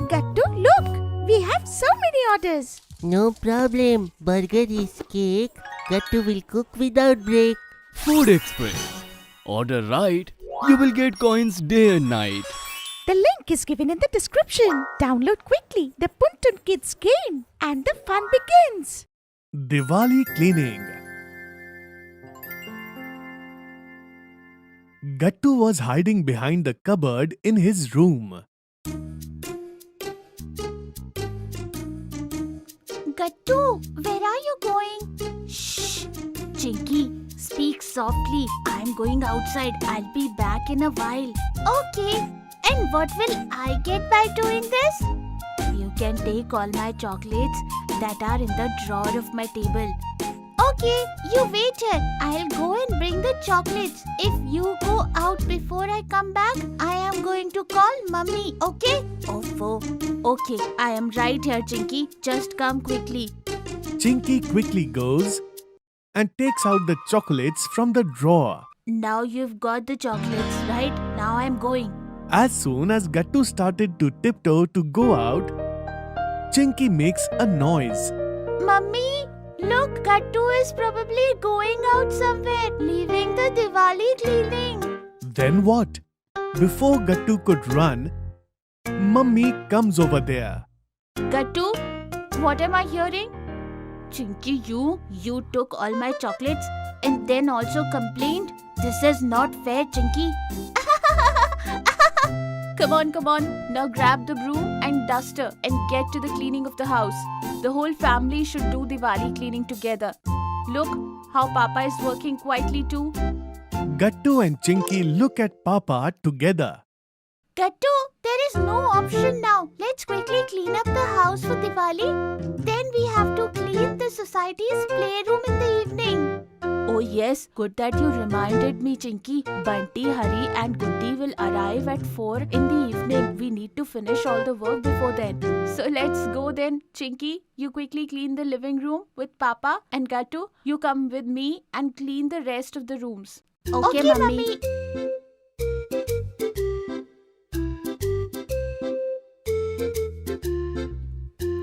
Gattu, look! We have so many orders. No problem. Burger is cake. Gattu will cook without break. Food Express. Order right, you will get coins day and night. The link is given in the description. Download quickly the Puntun Kids game and the fun begins. Diwali cleaning. Gattu was hiding behind the cupboard in his room. Gattu, where are you going? Shh! Chinky, speak softly. I'm going outside. I'll be back in a while. Okay. And what will I get by doing this? You can take all my chocolates that are in the drawer of my table. Okay, you wait here. I'll go and bring the chocolates. If you go out before I come back, I am going to call Mummy, okay? Oh, okay. I am right here, Chinky. Just come quickly. Chinky quickly goes and takes out the chocolates from the drawer. Now you've got the chocolates, right? Now I'm going. As soon as Gattu started to tiptoe to go out, Chinky makes a noise. Mummy, look, Gattu is probably going out somewhere, leaving the Diwali cleaning. Then what? Before Gattu could run, Mummy comes over there. Gattu, what am I hearing? Chinky, you took all my chocolates and then also complained? This is not fair, Chinky. Come on. Now grab the broom and duster and get to the cleaning of the house. The whole family should do Diwali cleaning together. Look how Papa is working quietly too. Gattu and Chinky look at Papa together. Gattu, there is no option now. Let's quickly clean up the house for Diwali. Then we have to clean the society's playroom in the evening. Oh yes, good that you reminded me, Chinky. Bunty, Hari and Goody will arrive at 4 in the evening. We need to finish all the work before then. So let's go then. Chinky, you quickly clean the living room with Papa, and Gattu, you come with me and clean the rest of the rooms. Okay, Mummy.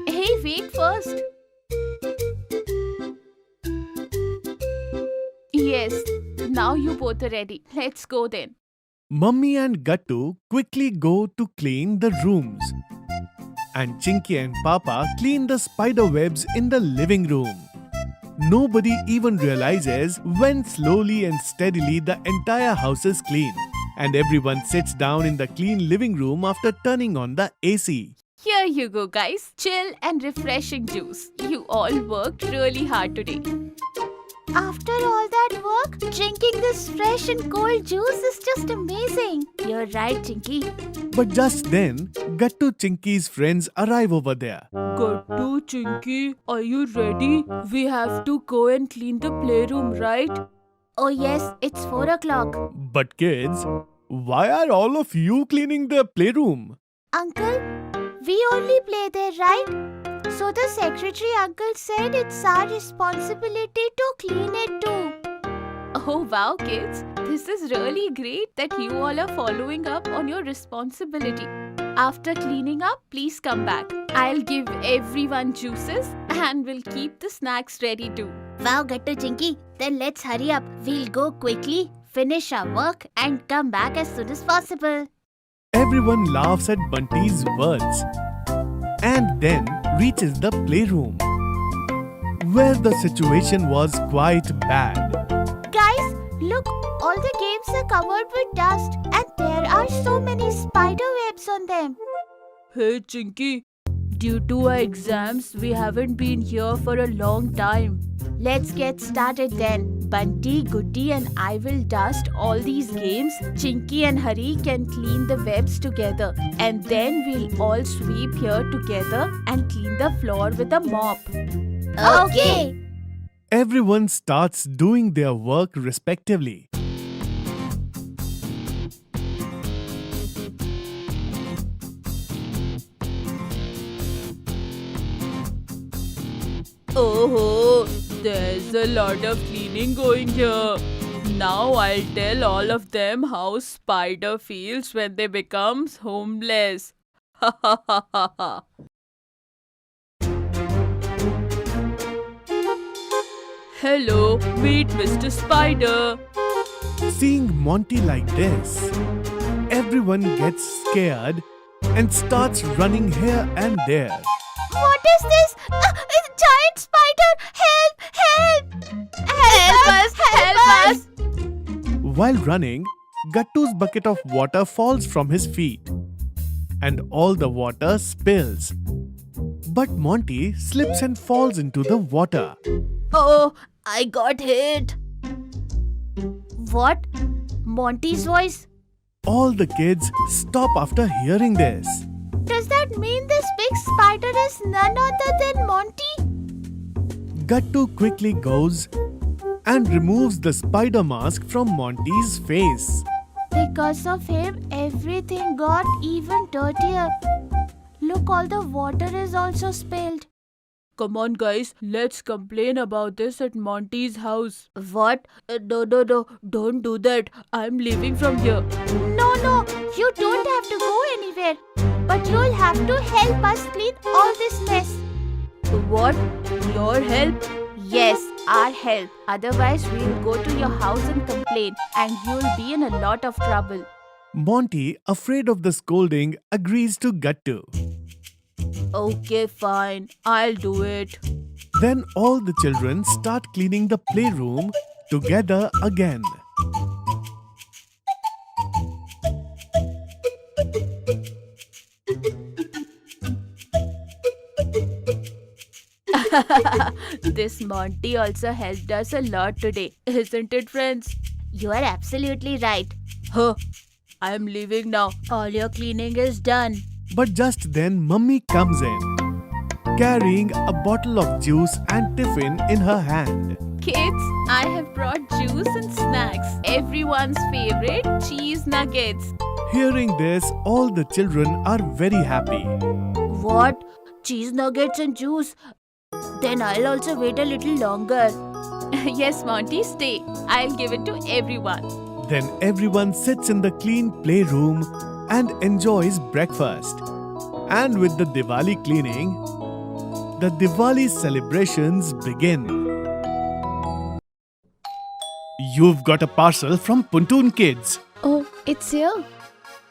Hey, wait first. Yes, now you both are ready. Let's go then. Mummy and Gattu quickly go to clean the rooms. And Chinky and Papa clean the spider webs in the living room. Nobody even realizes when slowly and steadily the entire house is clean. And everyone sits down in the clean living room after turning on the AC. Here you go, guys. Chill and refreshing juice. You all worked really hard today. After all that work, drinking this fresh and cold juice is just amazing. You're right, Chinky. But just then, Gattu Chinky's friends arrive over there. Gattu, Chinky, are you ready? We have to go and clean the playroom, right? Oh yes, it's 4 o'clock. But kids, why are all of you cleaning the playroom? Uncle, we only play there, right? So the secretary uncle said it's our responsibility to clean it too. Oh wow, kids. This is really great that you all are following up on your responsibility. After cleaning up, please come back. I'll give everyone juices and we'll keep the snacks ready too. Wow, Gattu Chinky. Then let's hurry up. We'll go quickly, finish our work and come back as soon as possible. Everyone laughs at Bunty's words and then reaches the playroom, where the situation was quite bad. Guys, look, all the games are covered with dust and there are so many spider webs on them. Hey Chinky, due to our exams, we haven't been here for a long time. Let's get started then. Bunty, Goody and I will dust all these games. Chinky and Hari can clean the webs together. And then we'll all sweep here together and clean the floor with a mop. Okay. Everyone starts doing their work respectively. Oh, there's a lot of cleaning going here. Now I'll tell all of them how Spider feels when they become homeless. Ha ha ha ha ha. Hello, meet Mr. Spider. Seeing Monty like this, everyone gets scared and starts running here and there. What is this? It's a giant spider! Help! Help! Help us! Help us! While running, Gattu's bucket of water falls from his feet and all the water spills. But Monty slips and falls into the water. Oh, I got hit. What? Monty's voice? All the kids stop after hearing this. Does that mean this big spider is none other than Monty? Gattu quickly goes and removes the spider mask from Monty's face. Because of him, everything got even dirtier. Look, all the water is also spilled. Come on, guys, let's complain about this at Monty's house. What? No, don't do that. I'm leaving from here. No, you don't have to go anywhere. But you'll have to help us clean all this mess. What? Your help? Yes, our help. Otherwise, we'll go to your house and complain, and you'll be in a lot of trouble. Monty, afraid of the scolding, agrees to Gattu. Okay, fine. I'll do it. Then all the children start cleaning the playroom together again. This Monty also helped us a lot today, isn't it, friends? You are absolutely right. Huh. I'm leaving now. All your cleaning is done. But just then Mummy comes in, carrying a bottle of juice and tiffin in her hand. Kids, I have brought juice and snacks. Everyone's favorite cheese nuggets. Hearing this, all the children are very happy. What? Cheese nuggets and juice? Then I'll also wait a little longer. Yes, Monty, stay. I'll give it to everyone. Then everyone sits in the clean playroom and enjoys breakfast. And with the Diwali cleaning, the Diwali celebrations begin. You've got a parcel from Puntoon Kids. Oh, it's here.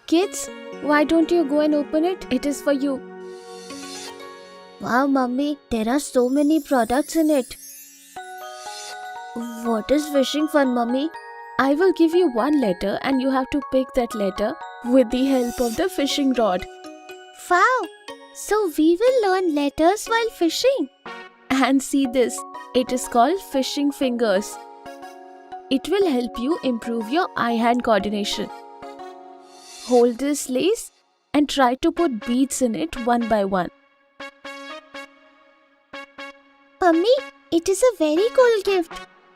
Kids, why don't you go and open it? It is for you. Wow, Mummy, there are so many products in it. What is fishing fun, Mummy? I will give you one letter and you have to pick that letter with the help of the fishing rod. Wow! So we will learn letters while fishing. And see this, it is called fishing fingers. It will help you improve your eye-hand coordination. Hold this lace and try to put beads in it one by one. Mummy, it is a very cool gift.